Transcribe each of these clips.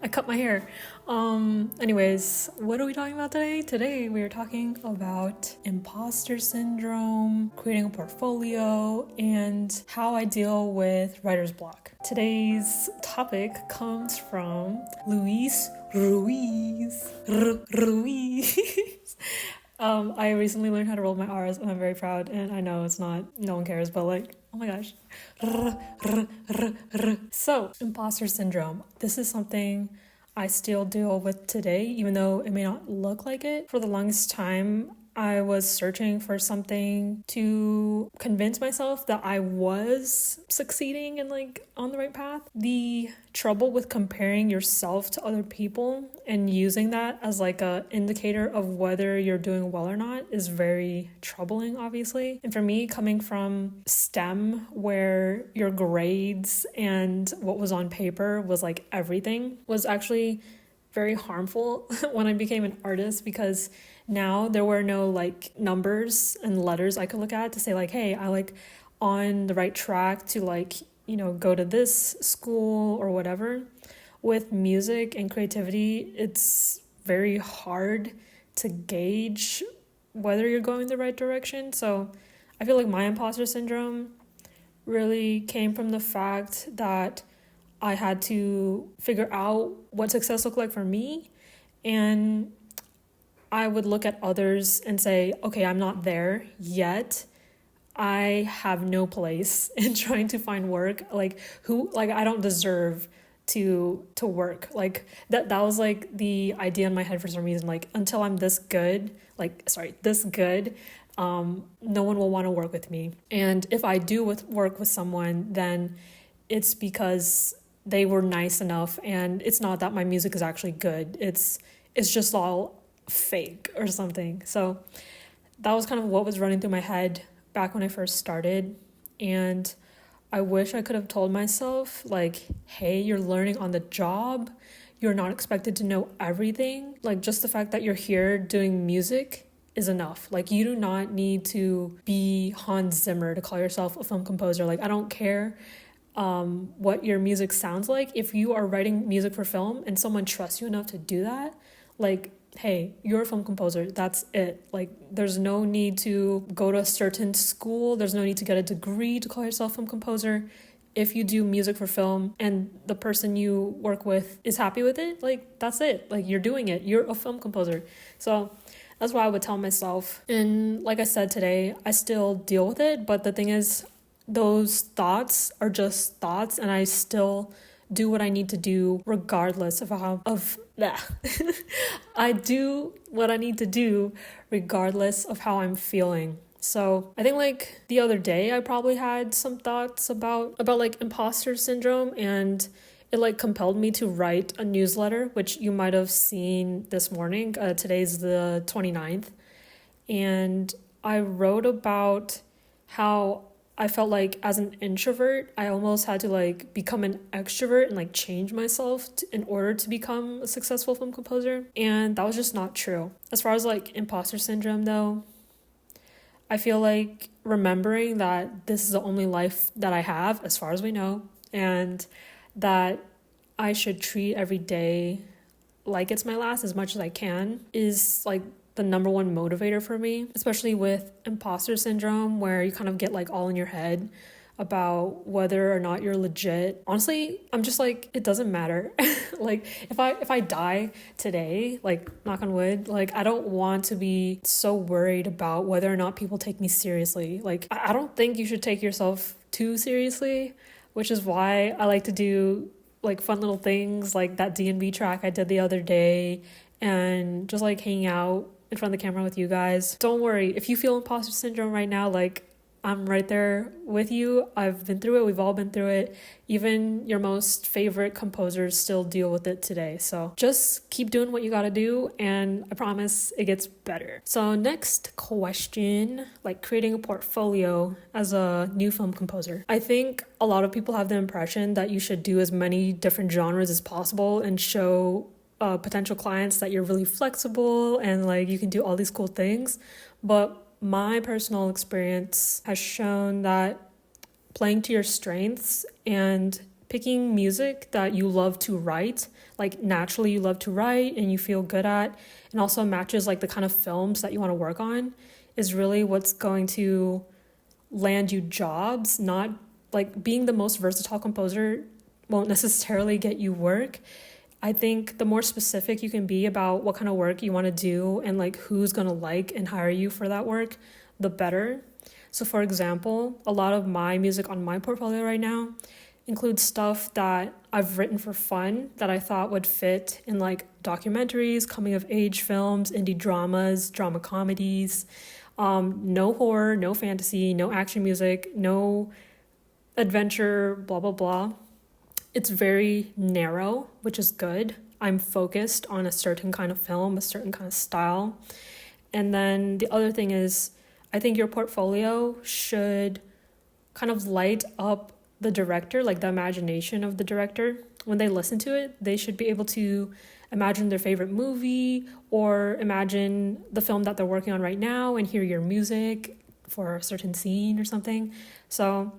I cut my hair. Anyways, what are we talking about today? Today we are talking about imposter syndrome, creating a portfolio, and how I deal with writer's block. Today's topic comes from Luis Ruiz. Ruiz. I recently learned how to roll my R's and I'm very proud, and I know it's not, no one cares, but like, oh my gosh. So, imposter syndrome. This is something I still deal with today, even though it may not look like it. For the longest time, I was searching for something to convince myself that I was succeeding and like on the right path. The trouble with comparing yourself to other people and using that as like a indicator of whether you're doing well or not is very troubling, obviously. And for me, coming from STEM, where your grades and what was on paper was like everything, was actually very harmful when I became an artist, because now there were no like numbers and letters I could look at to say like, hey, I like on the right track to like, you know, go to this school or whatever. With music and creativity, it's very hard to gauge whether you're going the right direction. So I feel like my imposter syndrome really came from the fact that I had to figure out what success looked like for me, and I would look at others and say, okay, I'm not there yet. I have no place in trying to find work. Like I don't deserve to work. Like that was like the idea in my head for some reason. Like until I'm this good, no one will want to work with me. And if I do work with someone, then it's because they were nice enough, and it's not that my music is actually good. It's just all fake or something. So that was kind of what was running through my head back when I first started. And I wish I could have told myself like, hey, you're learning on the job. You're not expected to know everything. Like just the fact that you're here doing music is enough. Like you do not need to be Hans Zimmer to call yourself a film composer. Like I don't care what your music sounds like. If you are writing music for film and someone trusts you enough to do that, like, hey, you're a film composer. That's it. Like, there's no need to go to a certain school. There's no need to get a degree to call yourself a film composer. If you do music for film and the person you work with is happy with it, like, that's it. Like, you're doing it. You're a film composer. So that's what I would tell myself. And like I said today, I still deal with it. But the thing is, those thoughts are just thoughts, and I still do what I need to do regardless of I do what I need to do regardless of how I'm feeling. So I think like the other day I probably had some thoughts about like imposter syndrome, and it like compelled me to write a newsletter, which you might have seen this morning. Today's the 29th, and I wrote about how I felt like as an introvert, I almost had to like become an extrovert and like change myself in order to become a successful film composer. And that was just not true. As far as like imposter syndrome though, I feel like remembering that this is the only life that I have, as far as we know, and that I should treat every day like it's my last as much as I can, is like the number one motivator for me, especially with imposter syndrome, where you kind of get like all in your head about whether or not you're legit. Honestly, I'm just like, it doesn't matter. Like if I die today, like knock on wood, like I don't want to be so worried about whether or not people take me seriously. Like I don't think you should take yourself too seriously, which is why I like to do like fun little things like that D&B track I did the other day, and just like hanging out in front of the camera with you guys. Don't worry, if you feel imposter syndrome right now, like I'm right there with you. I've been through it. We've all been through it. Even your most favorite composers still deal with it today. So just keep doing what you gotta do, and I promise it gets better. So next question, like creating a portfolio as a new film composer. I think a lot of people have the impression that you should do as many different genres as possible and show potential clients that you're really flexible and like you can do all these cool things. But my personal experience has shown that playing to your strengths and picking music that you love to write, like naturally you love to write and you feel good at, and also matches like the kind of films that you want to work on, is really what's going to land you jobs. Not like being the most versatile composer won't necessarily get you work. I think the more specific you can be about what kind of work you want to do and like who's going to like and hire you for that work, the better. So for example, a lot of my music on my portfolio right now includes stuff that I've written for fun that I thought would fit in like documentaries, coming of age films, indie dramas, drama comedies, no horror, no fantasy, no action music, no adventure, blah, blah, blah. It's very narrow, which is good. I'm focused on a certain kind of film, a certain kind of style. And then the other thing is, I think your portfolio should kind of light up the director, like the imagination of the director. When they listen to it, they should be able to imagine their favorite movie or imagine the film that they're working on right now and hear your music for a certain scene or something. So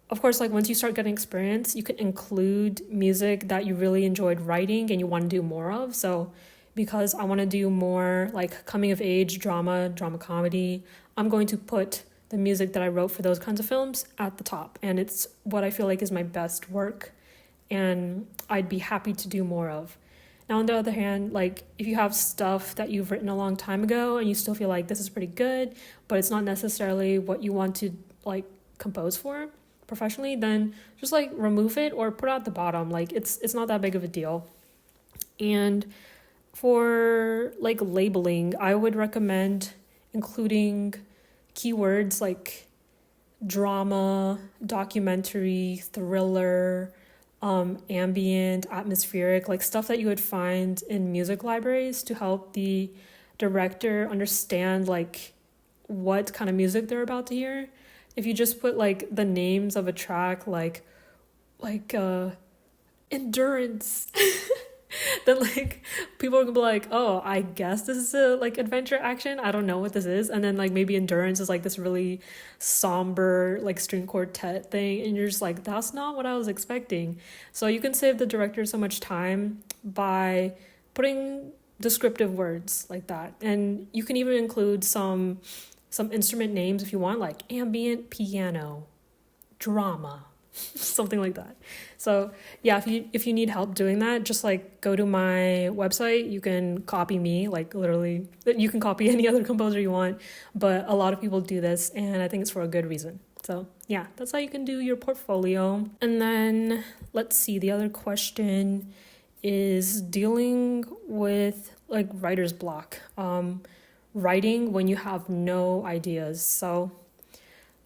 of course, like once you start getting experience, you can include music that you really enjoyed writing and you want to do more of. So because I want to do more like coming of age drama comedy, I'm going to put the music that I wrote for those kinds of films at the top. And it's what I feel like is my best work and I'd be happy to do more of. Now, on the other hand, like if you have stuff that you've written a long time ago and you still feel like this is pretty good, but it's not necessarily what you want to like compose for professionally, then just like remove it or put it at the bottom. Like it's not that big of a deal. And for like labeling, I would recommend including keywords like drama, documentary, thriller, ambient, atmospheric, like stuff that you would find in music libraries to help the director understand like what kind of music they're about to hear. If you just put like the names of a track like endurance then like people are gonna be like, oh, I guess this is a like adventure action, I don't know what this is. And then like maybe endurance is like this really somber like string quartet thing and you're just like, that's not what I was expecting. So you can save the director so much time by putting descriptive words like that. And you can even include some instrument names if you want, like ambient piano, drama, something like that. So yeah, if you need help doing that, just like go to my website. You can copy me, like literally you can copy any other composer you want, but a lot of people do this and I think it's for a good reason. So yeah, that's how you can do your portfolio. And then let's see, the other question is dealing with like writer's block. Writing when you have no ideas. So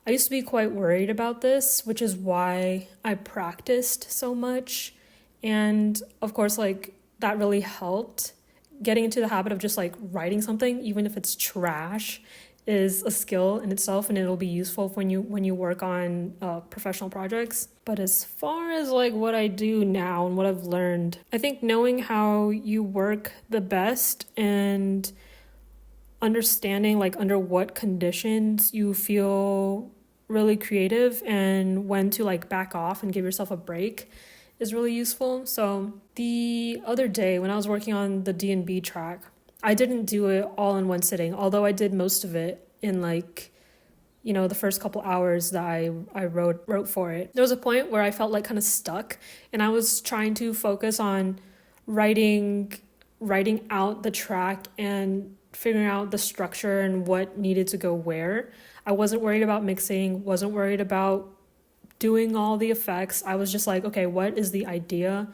I used to be quite worried about this, which is why I practiced so much. And of course, like that really helped. Getting into the habit of just like writing something, even if it's trash, is a skill in itself and it'll be useful when you work on professional projects. But as far as like what I do now and what I've learned, I think knowing how you work the best and understanding like under what conditions you feel really creative and when to like back off and give yourself a break is really useful. So the other day when I was working on the D&B track, I didn't do it all in one sitting, although I did most of it in like, you know, the first couple hours that I wrote for it. There was a point where I felt like kind of stuck and I was trying to focus on writing out the track and figuring out the structure and what needed to go where. I wasn't worried about mixing, wasn't worried about doing all the effects. I was just like, okay, what is the idea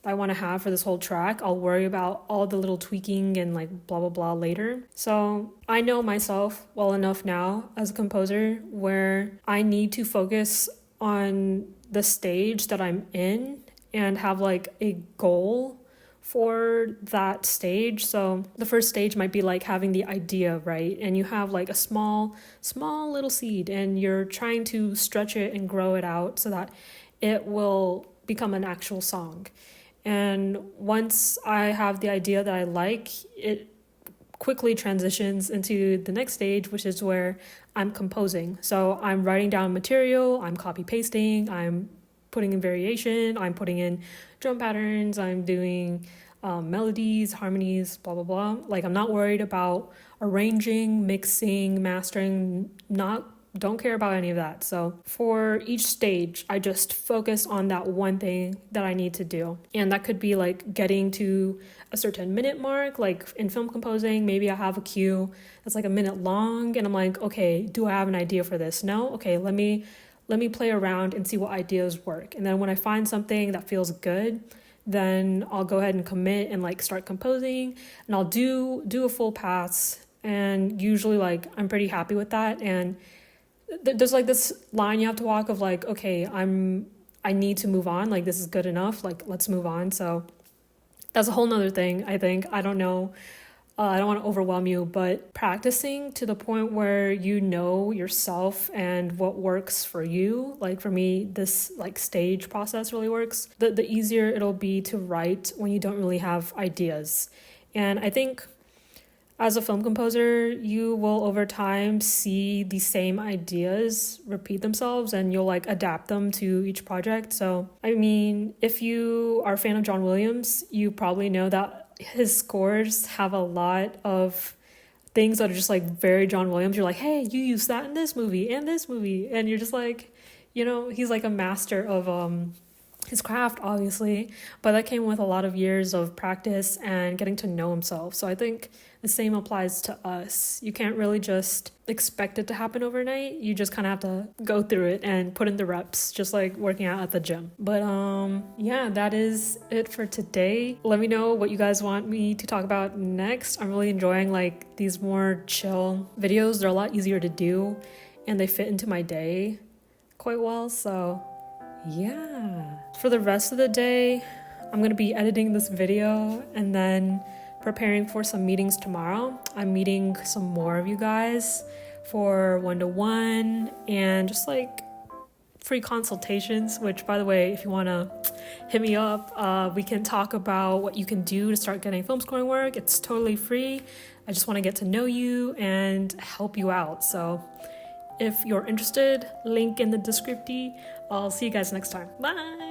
that I want to have for this whole track? I'll worry about all the little tweaking and like blah, blah, blah later. So I know myself well enough now as a composer where I need to focus on the stage that I'm in and have like a goal for that stage. So the first stage might be like having the idea, right? And you have like a small little seed and you're trying to stretch it and grow it out so that it will become an actual song. And once I have the idea that I like, it quickly transitions into the next stage, which is where I'm composing. So I'm writing down material, I'm copy pasting, I'm putting in variation, I'm putting in drum patterns, I'm doing melodies, harmonies, blah blah blah. Like, I'm not worried about arranging, mixing, mastering, don't care about any of that. So for each stage, I just focus on that one thing that I need to do. And that could be like getting to a certain minute mark. Like in film composing, maybe I have a cue that's like a minute long and I'm like, okay, do I have an idea for this? No? Okay, let me play around and see what ideas work. And then when I find something that feels good, then I'll go ahead and commit and like start composing, and I'll do a full pass. And usually like I'm pretty happy with that. And there's like this line you have to walk of like, okay, I need to move on. Like, this is good enough. Like, let's move on. So that's a whole nother thing, I think. I don't know. I don't want to overwhelm you, but practicing to the point where you know yourself and what works for you. Like for me, this like stage process really works. The easier it'll be to write when you don't really have ideas. And I think as a film composer, you will over time see the same ideas repeat themselves and you'll like adapt them to each project. So, I mean, if you are a fan of John Williams, you probably know that his scores have a lot of things that are just like very John Williams. You're like, hey, you use that in this movie and this movie. And you're just like, you know, he's like a master of his craft, obviously, but that came with a lot of years of practice and getting to know himself. So I think the same applies to us. You can't really just expect it to happen overnight. You just kind of have to go through it and put in the reps, just like working out at the gym. But yeah, that is it for today. Let me know what you guys want me to talk about next. I'm really enjoying like these more chill videos. They're a lot easier to do and they fit into my day quite well. So yeah, for the rest of the day, I'm going to be editing this video and then preparing for some meetings tomorrow. I'm meeting some more of you guys for one-to-one and just like free consultations, which by the way, if you want to hit me up, we can talk about what you can do to start getting film scoring work. It's totally free. I just want to get to know you and help you out. So if you're interested, link in the description. I'll see you guys next time. Bye.